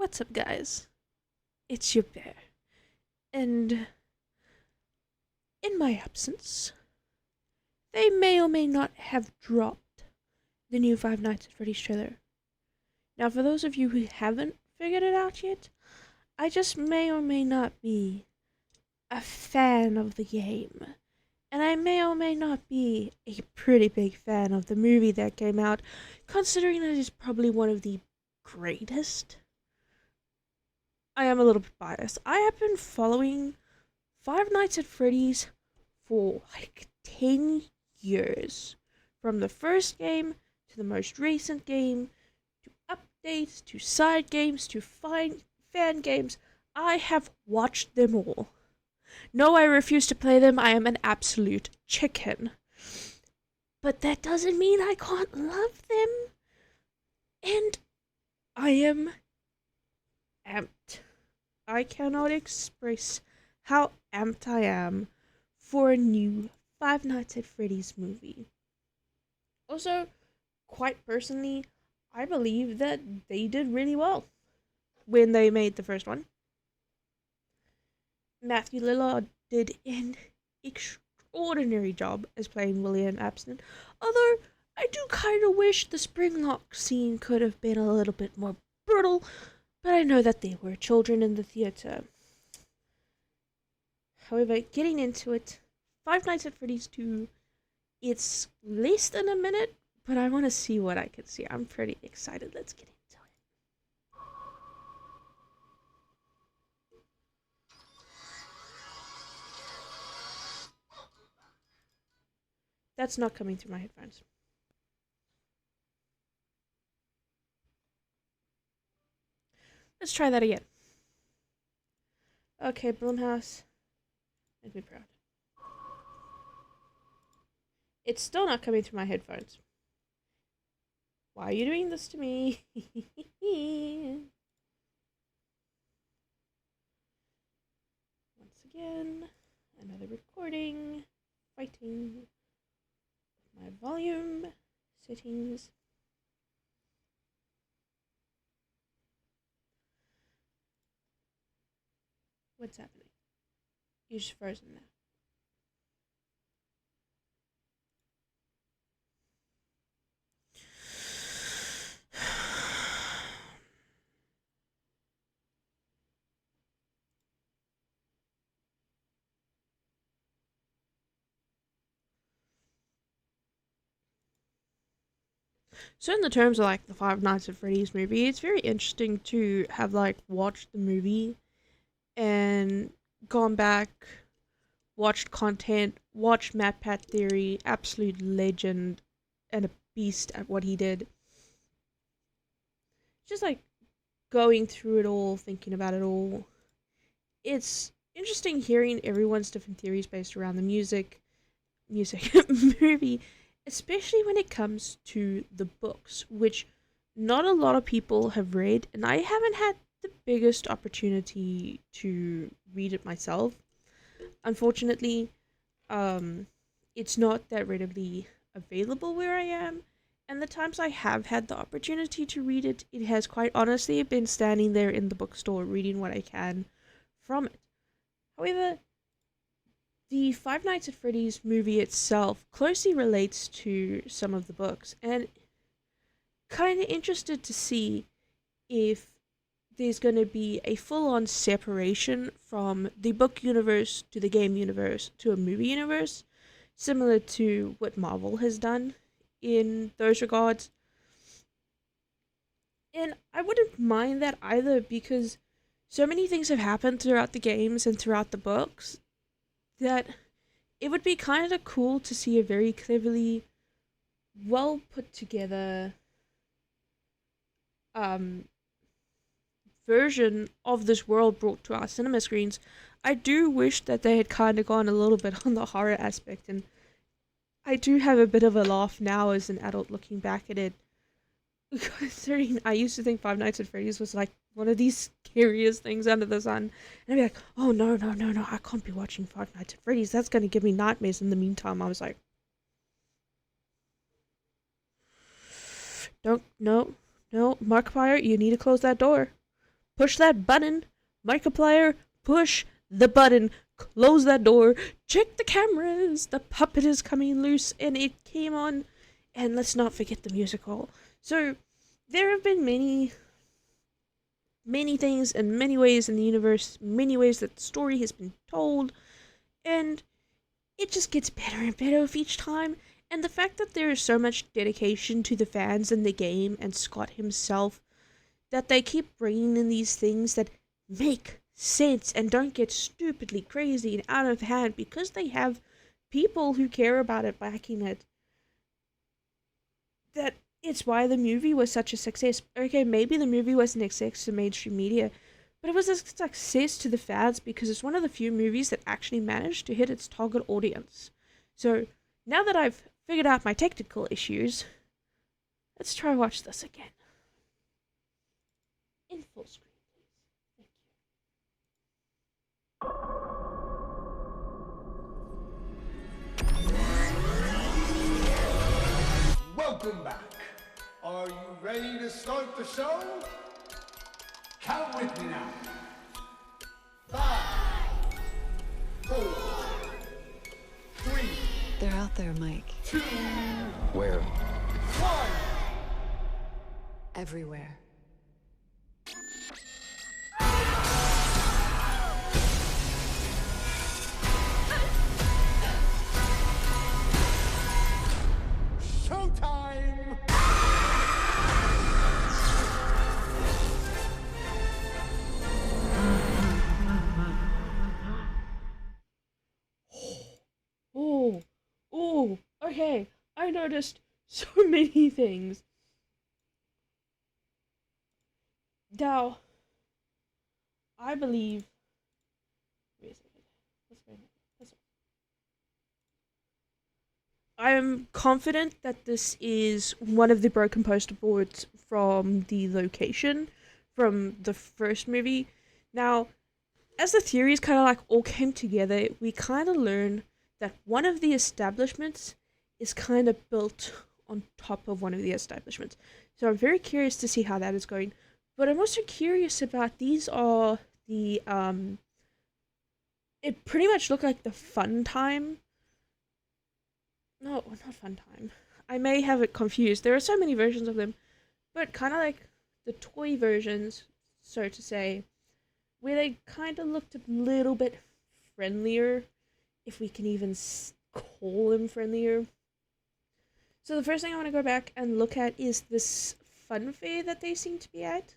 What's up, guys? It's your bear. And in my absence, they may or may not have dropped the new Five Nights at Freddy's trailer. Now, for those of you who haven't figured it out yet, I just may or may not be a fan of the game. And I may or may not be a pretty big fan of the movie that came out, considering it is probably one of the greatest. I am a little bit biased. I have been following Five Nights at Freddy's for like 10 years. From the first game to the most recent game, to updates, to side games, to fan games. I have watched them all. No, I refuse to play them. I am an absolute chicken. But that doesn't mean I can't love them. And I am amped. I cannot express how amped I am for a new Five Nights at Freddy's movie. Also, quite personally, I believe that they did really well when they made the first one. Matthew Lillard did an extraordinary job as playing William Abstinent, although I do kind of wish the Springlock scene could have been a little bit more brutal, but I know that there were children in the theater. However, getting into it, Five Nights at Freddy's 2, it's less than a minute, but I want to see what I can see. I'm pretty excited. Let's get into it. That's not coming through my headphones. Let's try that again. Okay, Blumhouse, make me proud. It's still not coming through my headphones. Why are you doing this to me? Once again, another recording. Fighting with my volume settings. What's happening? You're just frozen now. So in the terms of like the Five Nights at Freddy's movie, it's very interesting to have like watched the movie and gone back, watched content, watched MatPat Theory, absolute legend and a beast at what he did. Just like going through it all, thinking about it all. It's interesting hearing everyone's different theories based around the music movie, especially when it comes to the books, which not a lot of people have read, and I haven't had the biggest opportunity to read it myself. Unfortunately, it's not that readily available where I am, and the times I have had the opportunity to read it, it has quite honestly been standing there in the bookstore reading what I can from it. However, the Five Nights at Freddy's movie itself closely relates to some of the books, and kind of interested to see if there's going to be a full-on separation from the book universe to the game universe to a movie universe, similar to what Marvel has done in those regards. And I wouldn't mind that either, because so many things have happened throughout the games and throughout the books that it would be kind of cool to see a very cleverly well put together version of this world brought to our cinema screens. I do wish that they had kind of gone a little bit on the horror aspect, and I do have a bit of a laugh now as an adult looking back at it. Considering I used to think Five Nights at Freddy's was like one of these scariest things under the sun. And I'd be like, oh no, no, no, no, I can't be watching Five Nights at Freddy's. That's going to give me nightmares. In the meantime, I was like, no, Markiplier, you need to close that door. push that button, Markiplier, push the button, close that door, check the cameras, the puppet is coming loose, and it came on, and let's not forget the musical. So, there have been many things and many ways in the universe, many ways that the story has been told, and it just gets better and better with each time. And the fact that there is so much dedication to the fans and the game and Scott himself, that they keep bringing in these things that make sense and don't get stupidly crazy and out of hand because they have people who care about it backing it. That it's why the movie was such a success. Okay, maybe the movie wasn't a success to mainstream media, but it was a success to the fans because it's one of the few movies that actually managed to hit its target audience. So, now that I've figured out my technical issues, let's try watch this again. In full screen, please. Thank you. Welcome back. Are you ready to start the show? Count with me now. 5, 4, 3. They're out there, Mike. 2. Where? 1. Everywhere. Showtime! Okay. I noticed so many things. Now, I believe. Wait a second. Let's go. I am confident that this is one of the broken poster boards from the location from the first movie. Now, as the theories kind of like all came together, we kind of learn that one of the establishments is kind of built on top of one of the establishments. So I'm very curious to see how that is going. But I'm also curious about these are the it pretty much looked like the fun time. No, not fun time. I may have it confused. There are so many versions of them, but kind of like the toy versions, so to say, where they kind of looked a little bit friendlier, if we can even call them friendlier. So the first thing I want to go back and look at is this fun fair that they seem to be at.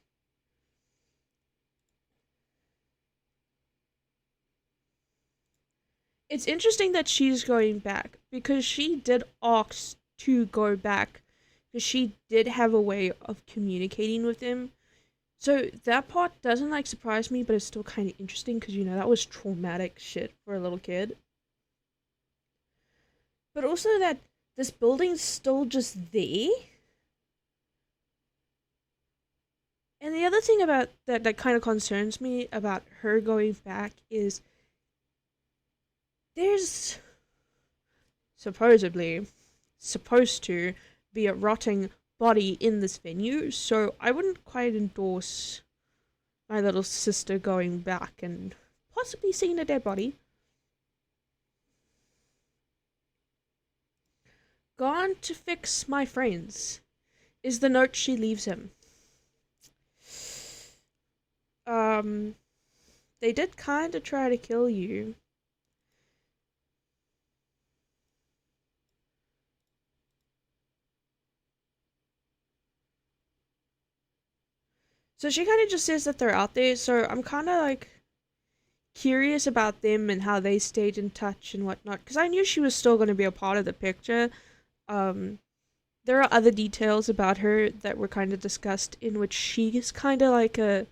It's interesting that she's going back, because she did ask to go back, because she did have a way of communicating with him. So that part doesn't like surprise me, but it's still kind of interesting, because you know that was traumatic shit for a little kid. But also that this building's still just there. And the other thing about that kind of concerns me about her going back is there's supposedly supposed to be a rotting body in this venue, so I wouldn't quite endorse my little sister going back and possibly seeing a dead body. Gone to fix my friends is the note she leaves him. They did kind of try to kill you. So she kind of just says that they're out there, so I'm kind of like curious about them and how they stayed in touch and whatnot, because I knew she was still going to be a part of the picture. There are other details about her that were kind of discussed, in which she is kind of like a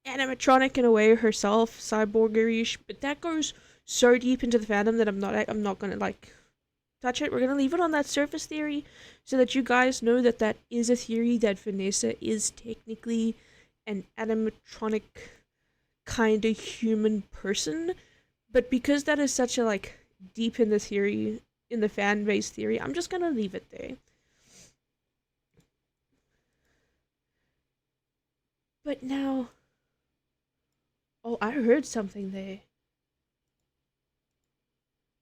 animatronic in a way herself, cyborgerish, but that goes so deep into the fandom that I'm not gonna like touch it. We're gonna leave it on that surface theory, so that you guys know that that is a theory, that Vanessa is technically an animatronic kind of human person. But because that is such a like deep in the theory, in the fan base theory, I'm just gonna leave it there. But now, oh, I heard something there.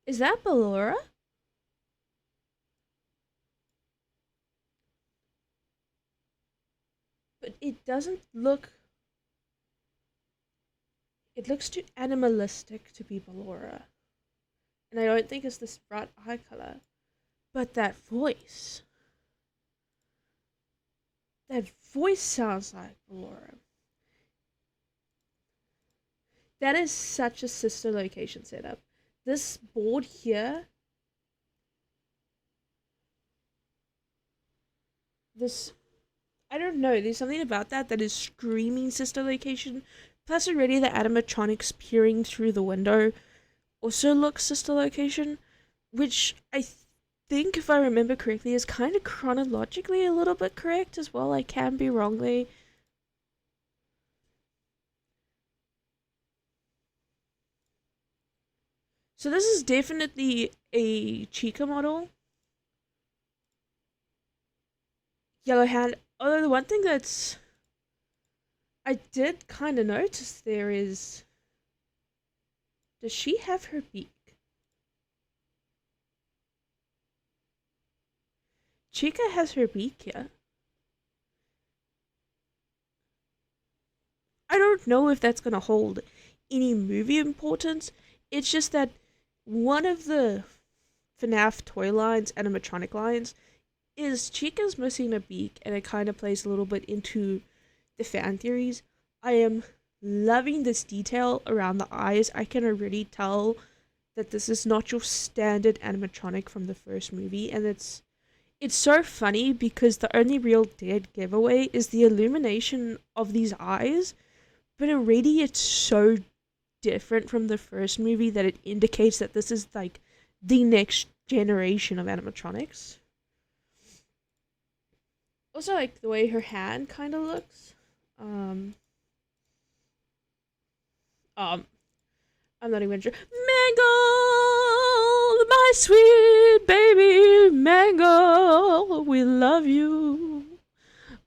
Is that Ballora? But it doesn't look. It looks too animalistic to be Ballora. And I don't think it's this bright eye color. But that voice. That voice sounds like Ballora. That is such a sister location setup. This board here. This. I don't know. There's something about that is screaming sister location. Plus, already the animatronics peering through the window also looks sister location, which I think, if I remember correctly, is kind of chronologically a little bit correct as well. I can be wrong there. So this is definitely a Chica model. Yellow hand. Although the one thing that's I did kind of notice there is, does she have her beak? Chica has her beak here. I don't know if that's gonna hold any movie importance. It's just that one of the FNAF toy lines, animatronic lines, is Chica's missing a beak, and it kind of plays a little bit into the fan theories. I am loving this detail around the eyes. I can already tell that this is not your standard animatronic from the first movie, and it's so funny because the only real dead giveaway is the illumination of these eyes, but already it's so different from the first movie that it indicates that this is like the next generation of animatronics. Also, like the way her hand kind of looks. Um, um, I'm not even sure. Mango, my sweet baby, Mango, we love you.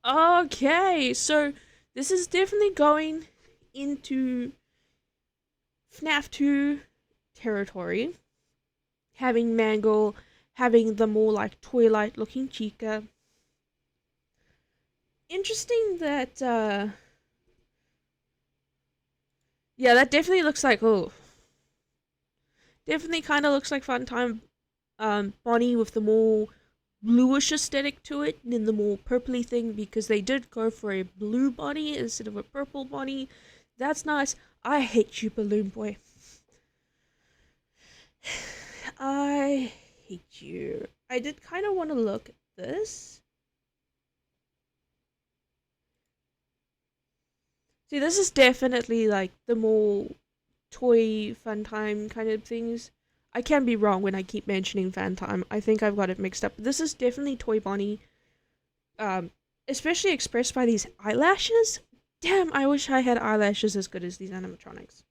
Okay, so this is definitely going into FNAF 2 territory. Having Mango, having the more like Twilight looking Chica. Interesting that, yeah, that definitely looks like, oh, definitely kind of looks like Funtime Bonnie with the more bluish aesthetic to it than the more purpley thing, because they did go for a blue Bonnie instead of a purple Bonnie. That's nice. I hate you, Balloon Boy. I hate you. I did kind of want to look at this. See, this is definitely like the more toy fun time kind of things. I can be wrong when I keep mentioning fan time. I think I've got it mixed up. This is definitely Toy Bonnie. Um, Especially expressed by these eyelashes. Damn, I wish I had eyelashes as good as these animatronics.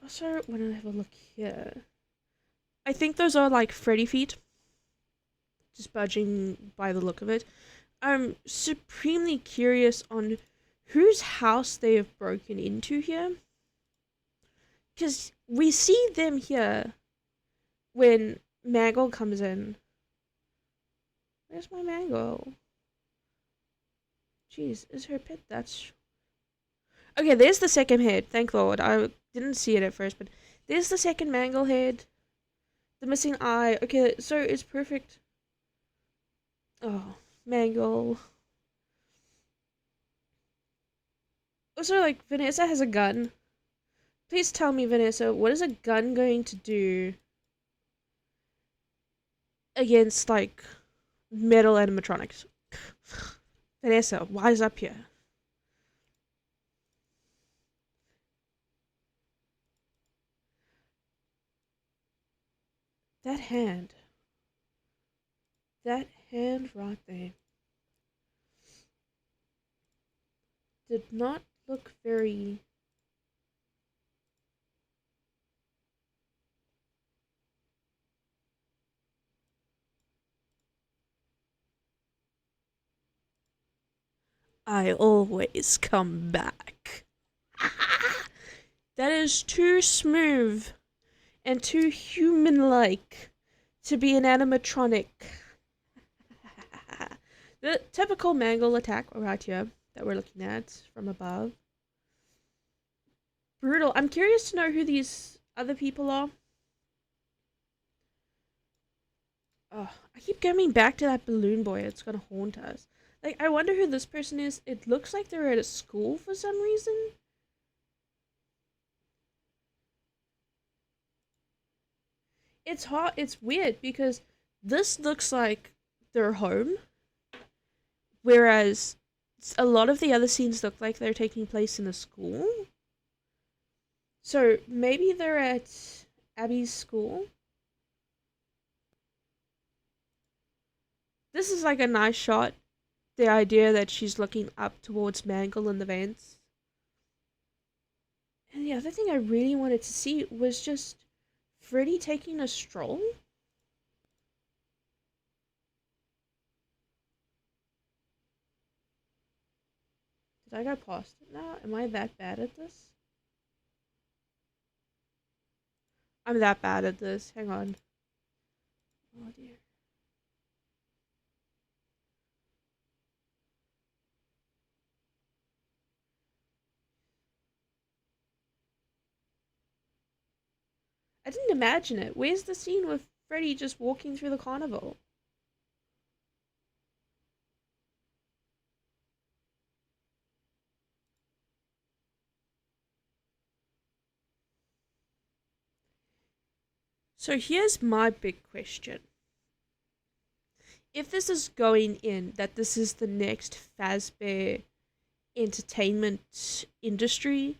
Also, when I have a look here, I think those are like Freddy feet. Just budging by the look of it. I'm supremely curious on whose house they have broken into here. Because we see them here when Mangle comes in. Where's my Mangle? Jeez, is her pet that's... Okay, there's the second head. Thank Lord. I didn't see it at first, but there's the second Mangle head. The missing eye. Okay, so it's perfect. Oh, Mangle. Also, like, Vanessa has a gun. Please tell me, Vanessa, what is a gun going to do against, like, metal animatronics? Vanessa, wise up here. That hand. That hand right there. Did not look very... I always come back. That is too smooth and too human-like to be an animatronic. The typical mangle attack right here that we're looking at from above. Brutal. I'm curious to know who these other people are. Oh, I keep coming back to that balloon boy. It's gonna haunt us. Like, I wonder who this person is. It looks like they're at a school for some reason. It's hard. It's weird because this looks like their home, whereas a lot of the other scenes look like they're taking place in a school. So maybe they're at Abby's school. This is like a nice shot. The idea that she's looking up towards Mangle in the vents. And the other thing I really wanted to see was just Freddy taking a stroll. Did I go past it now? Am I that bad at this? I'm that bad at this. Hang on. Oh dear. I didn't imagine it. Where's the scene with Freddy just walking through the carnival? So here's my big question. If this is going in, that this is the next Fazbear entertainment industry,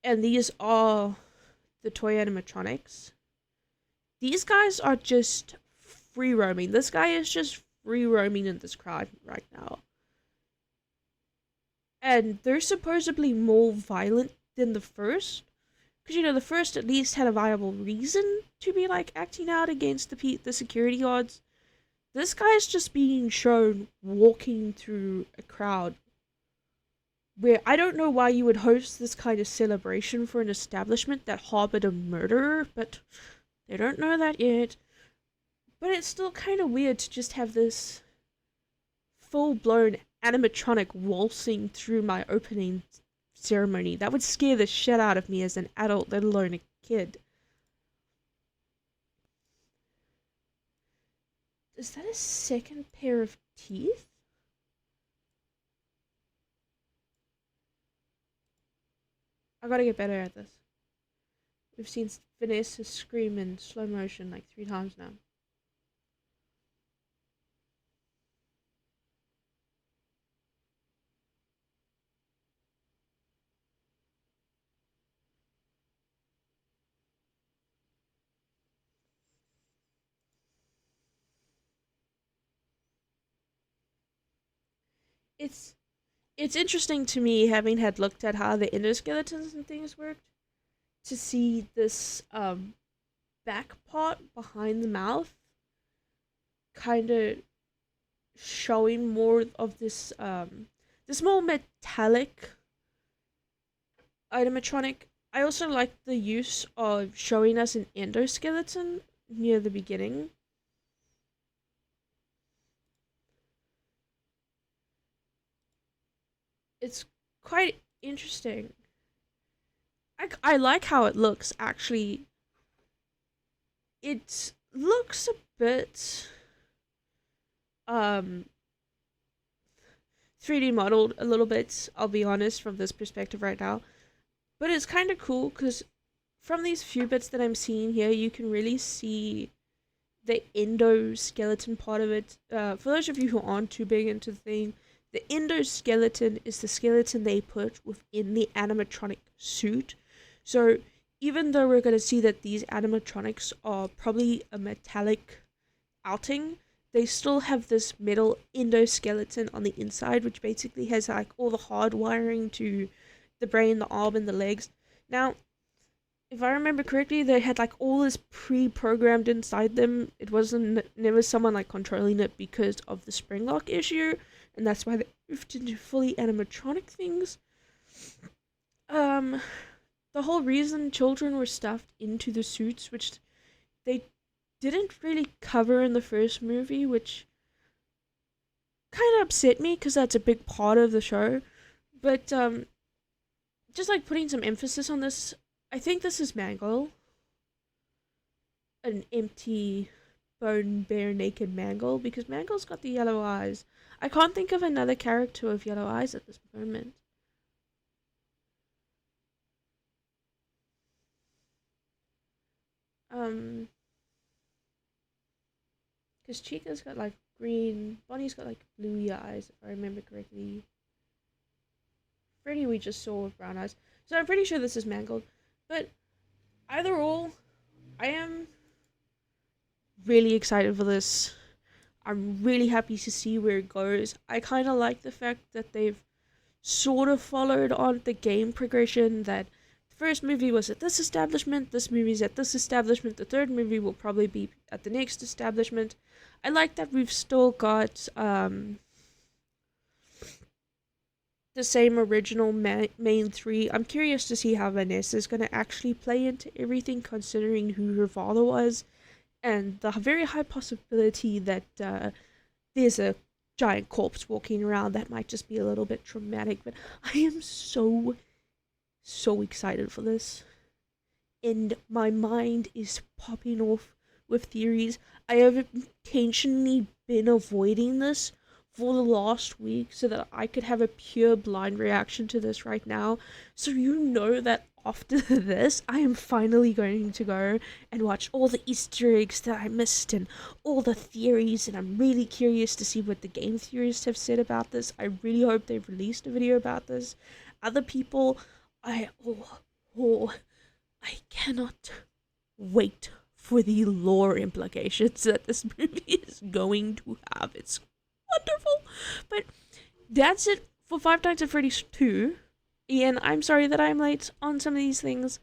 and these are the toy animatronics, these guys are just free roaming. This guy is just free roaming in this crowd right now. And they're supposedly more violent than the first. Because, you know, the first at least had a viable reason to be, like, acting out against the security guards. This guy's just being shown walking through a crowd where I don't know why you would host this kind of celebration for an establishment that harbored a murderer, but they don't know that yet. But it's still kind of weird to just have this full-blown animatronic waltzing through my opening ceremony. That would scare the shit out of me as an adult, let alone a kid. Is that a second pair of teeth? I gotta get better at this. We've seen Vanessa scream in slow motion like 3 times now. It's it's interesting to me, having had looked at how the endoskeletons and things worked, to see this back part behind the mouth kind of showing more of this more metallic animatronic. I also like the use of showing us an endoskeleton near the beginning. It's quite interesting. I like how it looks, actually. It looks a bit 3D modeled a little bit, I'll be honest, from this perspective right now. But it's kind of cool because from these few bits that I'm seeing here, you can really see the endoskeleton part of it. For those of you who aren't too big into the thing, the endoskeleton is the skeleton they put within the animatronic suit. So even though we're going to see that these animatronics are probably a metallic outing, they still have this metal endoskeleton on the inside, which basically has like all the hard wiring to the brain, the arm, and the legs. Now, if I remember correctly, they had like all this pre-programmed inside them. It wasn't never someone like controlling it because of the spring lock issue. and that's why they moved into fully animatronic things. Um, the whole reason children were stuffed into the suits, which they didn't really cover in the first movie, which kind of upset me because that's a big part of the show. But just like putting some emphasis on this, I think this is Mangle, an empty, bone, bare, naked Mangle, because Mangle's got the yellow eyes. I can't think of another character with yellow eyes at this moment. Um, because Chica's got like green, Bonnie's got like bluey eyes, if I remember correctly. Freddy we just saw with brown eyes. So I'm pretty sure this is Mangled. But either or, I am really excited for this. I'm really happy to see where it goes. I kind of like the fact that they've sort of followed on the game progression, that the first movie was at this establishment, this movie's at this establishment, the third movie will probably be at the next establishment. I like that we've still got the same original main three. I'm curious to see how Vanessa's going to actually play into everything, considering who her father was, and the very high possibility that there's a giant corpse walking around that might just be a little bit traumatic. But I am so excited for this, and my mind is popping off with theories. I have intentionally been avoiding this for the last week so that I could have a pure blind reaction to this right now. So you know that after this, I am finally going to go and watch all the Easter eggs that I missed and all the theories, and I'm really curious to see what the game theorists have said about this. I really hope they've released a video about this. Other people, I cannot wait for the lore implications that this movie is going to have. It's wonderful. But that's it for Five Nights at Freddy's 2. Ian, I'm sorry that I'm late on some of these things,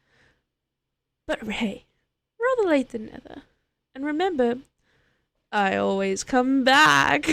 but hey, rather late than never. And remember, I always come back.